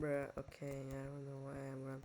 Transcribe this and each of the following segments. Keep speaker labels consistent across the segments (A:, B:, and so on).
A: Bruh, okay, I don't know why I'm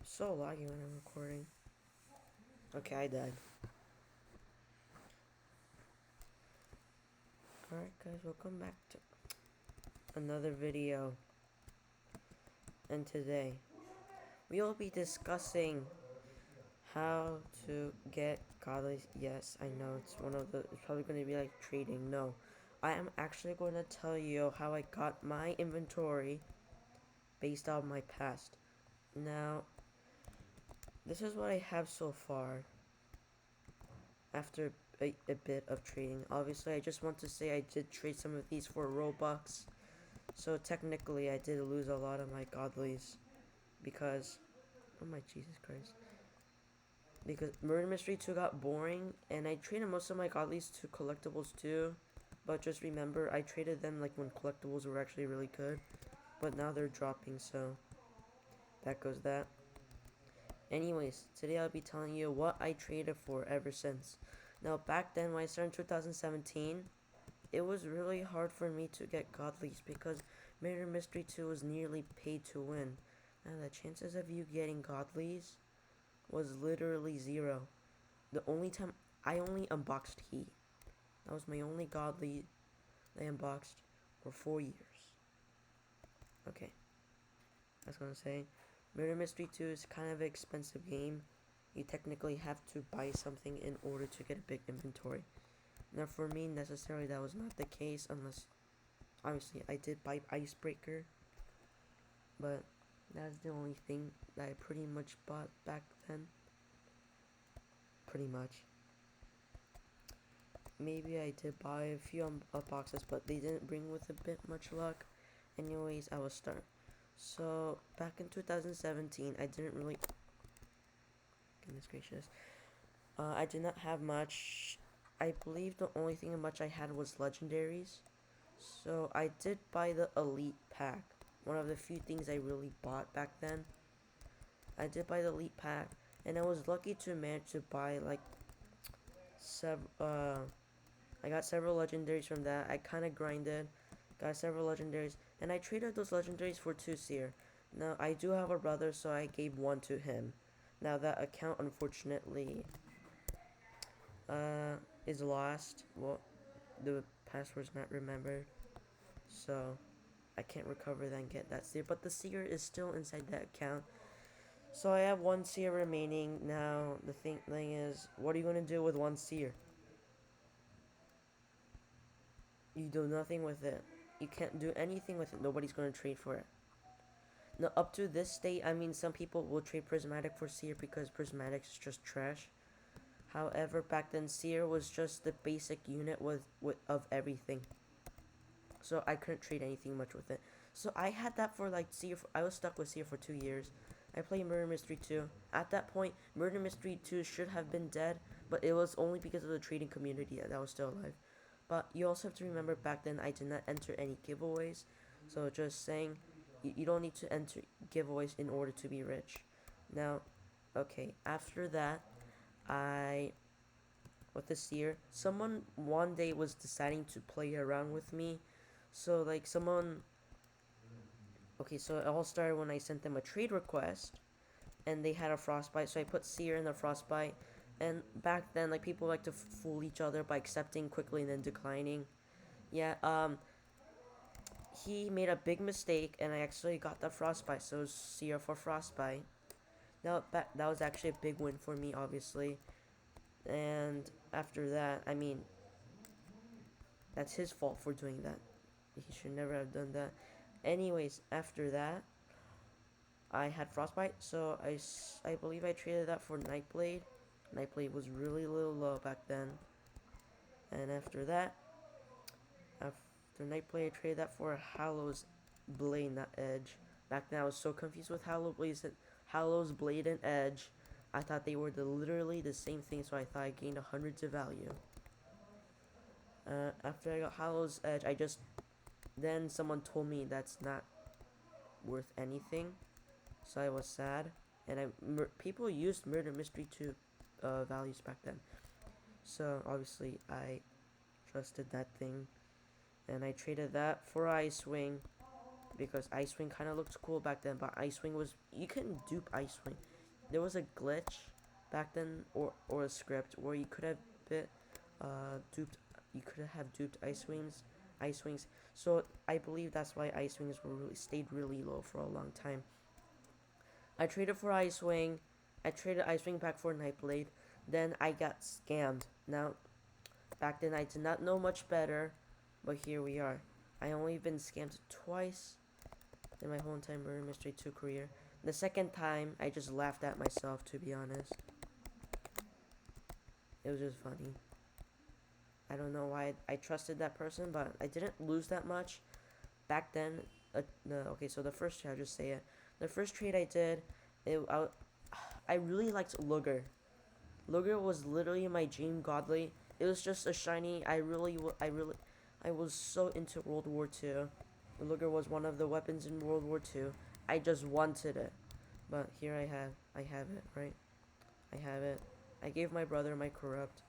A: so laggy when I'm recording. Okay, I died. Alright guys, welcome back to another video. And today, we will be discussing how to get godly. Yes, I know it's it's probably going to be like trading. No, I am actually going to tell you how I got my inventory based on my past. Now, this is what I have so far after a bit of trading. Obviously, I just want to say I did trade some of these for Robux. So technically, I did lose a lot of my godlies because, oh my Jesus Christ, because Murder Mystery 2 got boring, and I traded most of my godlies to collectibles too. But just remember, I traded them like when collectibles were actually really good, but now they're dropping, so that goes that. Anyways, today I'll be telling you what I traded for ever since. Now, back then when I started in 2017, it was really hard for me to get godlies because Murder Mystery 2 was nearly paid to win. Now, the chances of you getting godlies was literally zero. The only time I only unboxed He. That was my only godly I unboxed for 4 years. Okay, I was gonna say, Murder Mystery 2 is kind of an expensive game. You technically have to buy something in order to get a big inventory. Now, for me, necessarily that was not the case, unless obviously I did buy Icebreaker, but that's the only thing that I pretty much bought back then. Pretty much. Maybe I did buy a few boxes, but they didn't bring with a bit much luck. Anyways, I will start. So back in 2017, I didn't really. Goodness gracious. I did not have much. I believe the only thing much I had was legendaries. So I did buy the elite pack. One of the few things I really bought back then. I did buy the elite pack, and I was lucky to manage to buy like I got several legendaries from that. I kind of grinded, got several legendaries, and I traded those legendaries for 2 seer. Now, I do have a brother, so I gave one to him. Now, that account, unfortunately, is lost. Well, the password's not remembered, so I can't recover that and get that seer. But the seer is still inside that account. So I have 1 seer remaining. Now, the thing is, what are you going to do with 1 seer? You do nothing with it. You can't do anything with it. Nobody's going to trade for it. Now, up to this state, I mean, some people will trade Prismatic for Seer because Prismatic is just trash. However, back then, Seer was just the basic unit with of everything. So I couldn't trade anything much with it. So I had that for like Seer. I was stuck with Seer for 2 years. I played Murder Mystery 2. At that point, Murder Mystery 2 should have been dead, but it was only because of the trading community that was still alive. But you also have to remember back then I did not enter any giveaways. So just saying, you don't need to enter giveaways in order to be rich. Now, okay, after that, I, with this year, someone one day was deciding to play around with me. So, like, okay, so it all started when I sent them a trade request, and they had a frostbite, so I put Seer in the frostbite. And back then, like, people like to fool each other by accepting quickly and then declining. Yeah, he made a big mistake, and I actually got the frostbite, so Seer for frostbite. Now, that was actually a big win for me, obviously. And after that, I mean, that's his fault for doing that. He should never have done that. Anyways, after that, I had frostbite, so I believe I traded that for Nightblade. Nightblade was really little low back then. And after that, after Nightblade, I traded that for a Hallow's Blade, not Edge. Back then, I was so confused with Hallow's Blade and Edge. I thought they were literally the same thing, so I thought I gained hundreds of value. After I got Hallow's Edge, then someone told me that's not worth anything, so I was sad. And people used Murder Mystery 2 values back then, so obviously I trusted that thing. And I traded that for Ice Wing because Ice Wing kind of looked cool back then. But Ice Wing was, you couldn't dupe Ice Wing. There was a glitch back then, or a script where you could have bit duped. You could have duped Ice Wings. So I believe that's why Ice Wings were stayed really low for a long time. I traded for Ice Wing. I traded Ice Wing back for Nightblade. Then I got scammed. Now, back then I did not know much better, but here we are. I only been scammed twice in my whole entire Murder Mystery 2 career. The second time, I just laughed at myself, to be honest. It was just funny. I don't know why I trusted that person, but I didn't lose that much. Back then, okay, so the first trade, I'll just say it. The first trade I did, I really liked Lugger. Lugger was literally my dream godly. It was just a shiny. I was so into World War II. Lugger was one of the weapons in World War II. I just wanted it. But here I have it, right? I have it. I gave my brother my corrupt.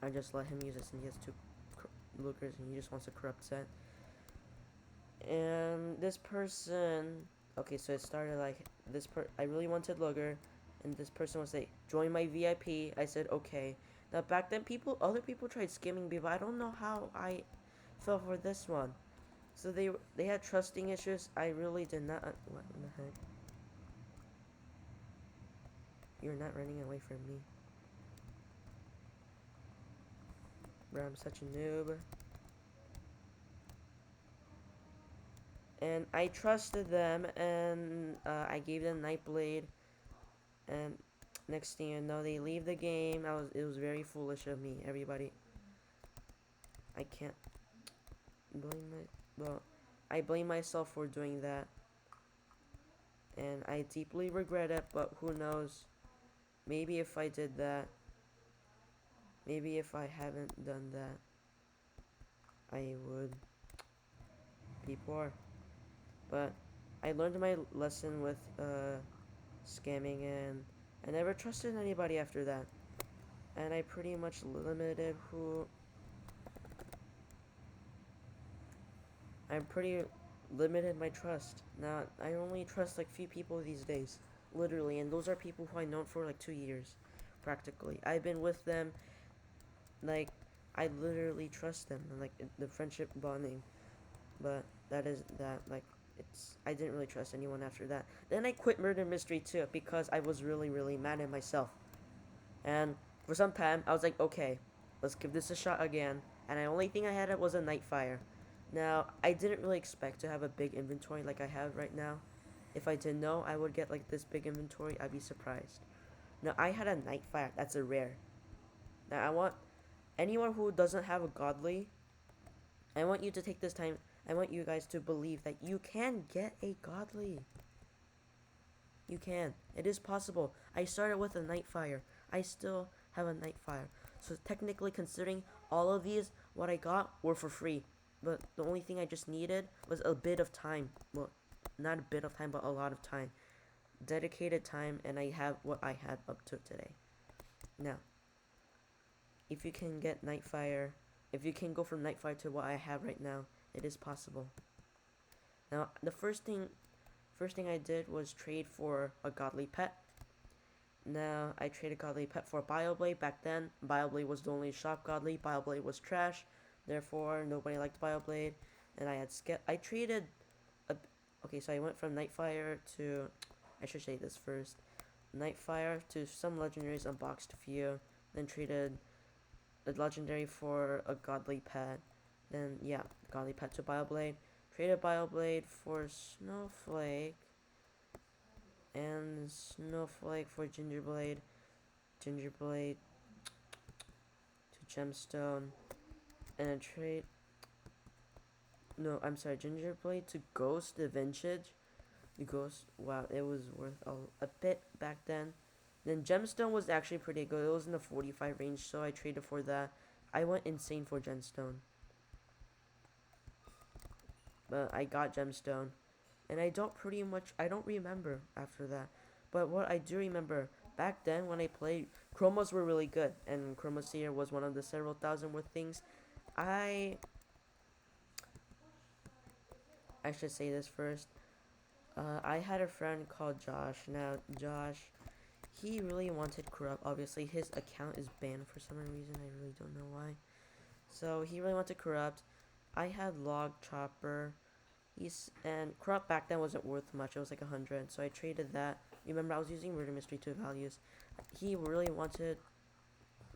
A: I just let him use it, and he has two Luggers, and he just wants a corrupt set. And this person, okay, so it started like I really wanted Lugger, and this person was like, join my VIP. I said okay. Now back then, other people tried skimming me, but I don't know how I fell for this one. So they had trusting issues. I really did not. What in the heck? You're not running away from me, bro. I'm such a noob. And I trusted them, and I gave them Nightblade. And next thing you know, they leave the game. It was very foolish of me, everybody. I can't I blame myself for doing that, and I deeply regret it. But who knows? Maybe if I did that, maybe if I haven't done that, I would be poor. But I learned my lesson with scamming, and I never trusted anybody after that. And I pretty much limited I'm pretty limited my trust. Now, I only trust like few people these days. Literally, and those are people who I've known for like 2 years. Practically. I've been with them, like, I literally trust them, and like, the friendship bonding. But that is that, like, I didn't really trust anyone after that. Then I quit Murder Mystery 2 because I was really, really mad at myself. And for some time, I was like, okay, let's give this a shot again. And the only thing I had was a Nightfire. Now, I didn't really expect to have a big inventory like I have right now. If I didn't know I would get like this big inventory, I'd be surprised. Now, I had a Nightfire. That's a rare. Now, I want anyone who doesn't have a godly, I want you to take this time. I want you guys to believe that you can get a godly. You can. It is possible. I started with a Nightfire. I still have a Nightfire. So technically, considering all of these, what I got were for free. But the only thing I just needed was a bit of time. Well, not a bit of time, but a lot of time. Dedicated time, and I have what I had up to today. Now, if you can get Nightfire, if you can go from Nightfire to what I have right now, it is possible. Now, the first thing I did was trade for a godly pet. Now, I traded godly pet for Bioblade. Back then, Bioblade was the only shop godly. Bioblade was trash. Therefore, nobody liked Bioblade. And I traded okay, so I went from Nightfire to, I should say this first. Nightfire to some legendaries, unboxed a few. Then traded a legendary for a godly pet. Then, yeah, godly pet to Bioblade. Traded Bioblade for Snowflake. And Snowflake for Gingerblade. Gingerblade to Gemstone. And a trade. No, I'm sorry, Gingerblade to Ghost the Vintage. The Ghost, wow, it was worth a bit back then. Then Gemstone was actually pretty good. It was in the 45 range, so I traded for that. I went insane for Gemstone. But I got Gemstone. And I don't remember after that. But what I do remember, back then when I played, Chromos were really good. And Chromos here was one of the several thousand worth things I should say this first. I had a friend called Josh. Now, Josh, he really wanted corrupt. Obviously, his account is banned for some reason. I really don't know why. So he really wanted corrupt. I had log chopper. And corrupt back then wasn't worth much. It was like 100. So I traded that. You remember I was using murder mystery 2 values. He really wanted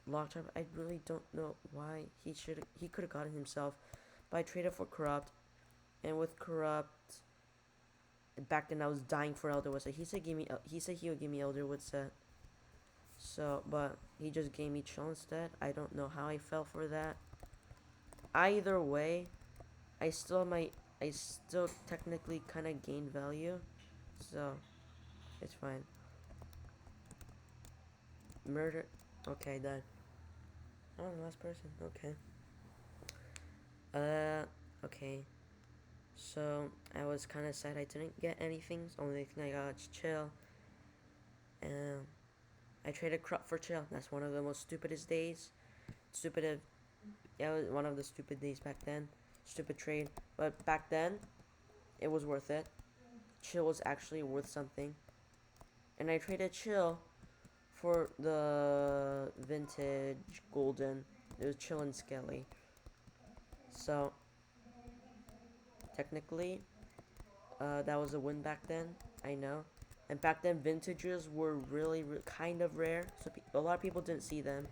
A: log chopper. I really don't know why he could have gotten himself. But I traded for corrupt. And with corrupt, back then I was dying for Elderwood. So he said he would give me Elderwood set. So, but he just gave me chill instead. I don't know how I fell for that. Either way, I still technically kind of gained value. So, it's fine. Murder. Okay, done. Oh, the last person. Okay. Okay. So, I was kind of sad I didn't get anything. The only thing I got was chill. And I traded crop for chill. That's one of the most stupidest days. Stupid. Yeah, it was one of the stupid days back then. Stupid trade. But back then, it was worth it. Chill was actually worth something. And I traded chill for the vintage golden. It was chill and skelly. So, technically, that was a win back then. I know. And back then, vintages were really kind of rare. So a lot of people didn't see them.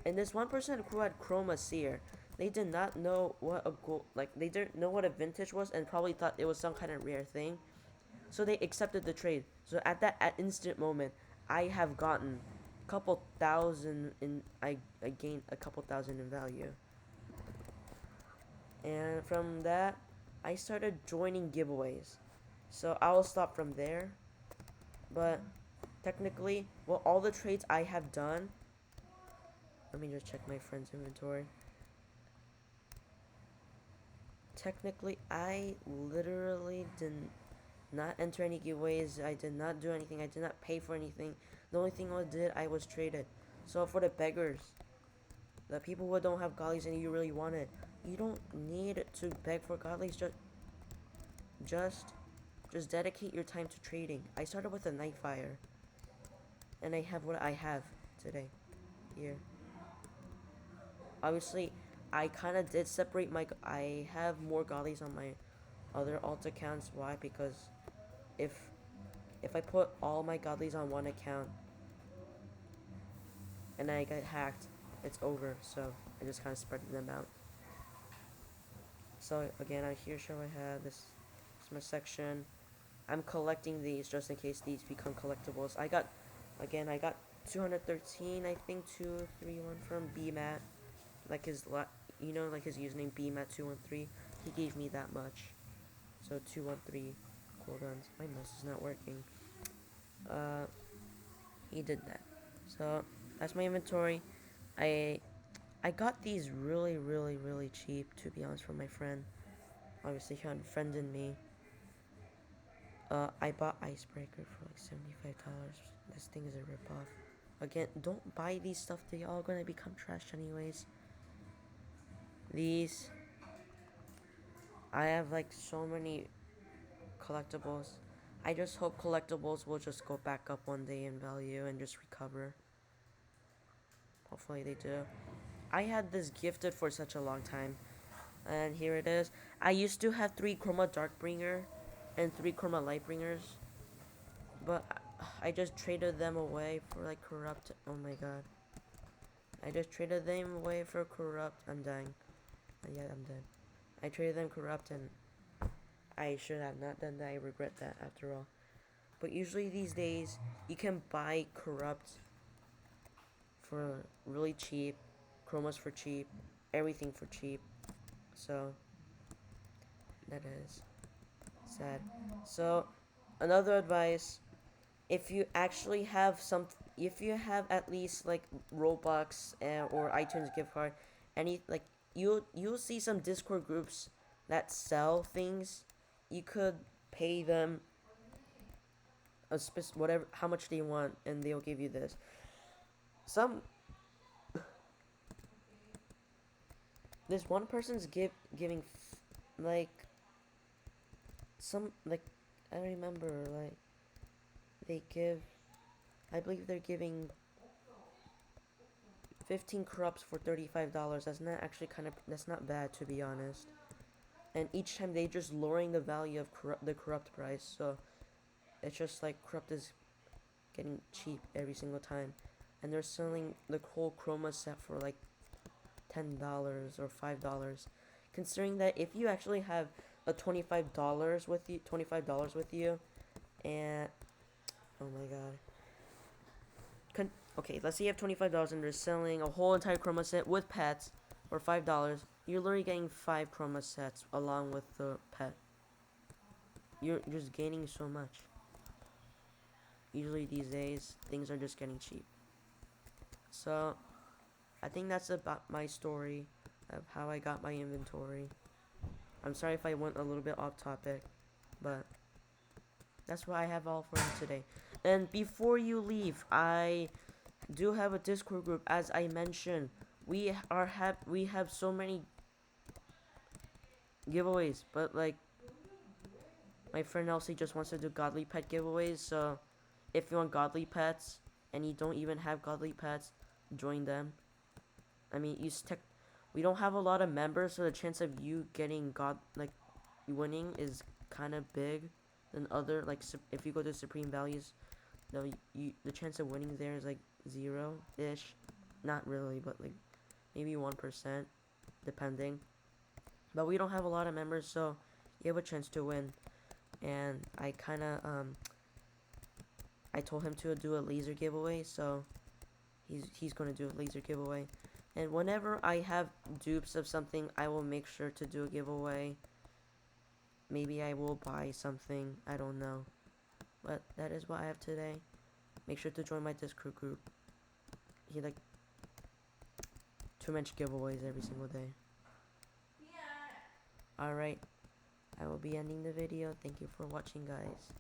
A: And this one person who had Chroma Seer, they did not know what a gold, like they didn't know what a vintage was, and probably thought it was some kind of rare thing. So they accepted the trade. So at instant moment, I have gotten a couple thousand in. I gained a couple thousand in value. And from that, I started joining giveaways. So I will stop from there. But technically, well, all the trades I have done. Let me just check my friend's inventory. Technically, I literally did not enter any giveaways. I did not do anything. I did not pay for anything. The only thing I was traded. So for the beggars, the people who don't have godlies and you really want it, you don't need to beg for godlies. Just just dedicate your time to trading. I started with a Nightfire, and I have what I have today. Here. Obviously, I kind of did separate I have more godlies on my other alt accounts. Why? Because if if I put all my godlies on one account and I get hacked, it's over. So I just kind of spread them out. So again, here show I have this is my section. I'm collecting these just in case these become collectibles. I got 213, I think 231 from BMAT, like like his username BMAT213. He gave me that much. So 213 cooldowns. My mouse is not working. He did that. So that's my inventory. I I got these really cheap, to be honest, from my friend. Obviously, he unfriended me. I bought Icebreaker for like $75. This thing is a ripoff. Again, don't buy these stuff. They're all gonna become trash anyways. These, I have like so many collectibles. I just hope collectibles will just go back up one day in value and just recover. Hopefully they do. I had this gifted for such a long time. And here it is. I used to have 3 Chroma Darkbringer and 3 Chroma Lightbringers. But I just traded them away for like corrupt. Oh my god. I just traded them away for corrupt. I'm dying. Yeah, I'm dead. I traded them corrupt and I should have not done that. I regret that after all. But usually these days, you can buy corrupt for really cheap. Chromas for cheap. Everything for cheap. So, that is sad. So, another advice, if you actually have if you have at least like Robux or iTunes gift card, you'll see some Discord groups that sell things. You could pay them whatever how much they want, and they'll give you this. Some this one person's giving like some like I remember like they give I believe they're giving 15 corrupts for $35. That's not actually that's not bad, to be honest. And each time they just lowering the value of the corrupt price, so it's just like corrupt is getting cheap every single time. And they're selling the whole chroma set for like $10 or $5. Considering that if you actually have a $25 with you, and oh my god. Okay, let's say you have $25 and they're selling a whole entire chroma set with pets for $5. You're literally getting 5 chroma sets along with the pet. You're just gaining so much. Usually these days, things are just getting cheap. So, I think that's about my story of how I got my inventory. I'm sorry if I went a little bit off topic, but that's what I have all for you today. And before you leave, I do have a Discord group. As I mentioned, we have so many giveaways, but like my friend Elsie just wants to do godly pet giveaways. So if you want godly pets and you don't even have godly pets, join them. I mean, we don't have a lot of members, so the chance of you getting winning is kind of big than other if you go to Supreme Values, the chance of winning there is like 0-ish. Not really, but like maybe 1%, depending. But we don't have a lot of members, so you have a chance to win. And I told him to do a laser giveaway, so he's gonna do a laser giveaway. And whenever I have dupes of something, I will make sure to do a giveaway. Maybe I will buy something, I don't know. But that is what I have today. Make sure to join my Discord group. He like too much giveaways every single day. Alright, I will be ending the video. Thank you for watching, guys.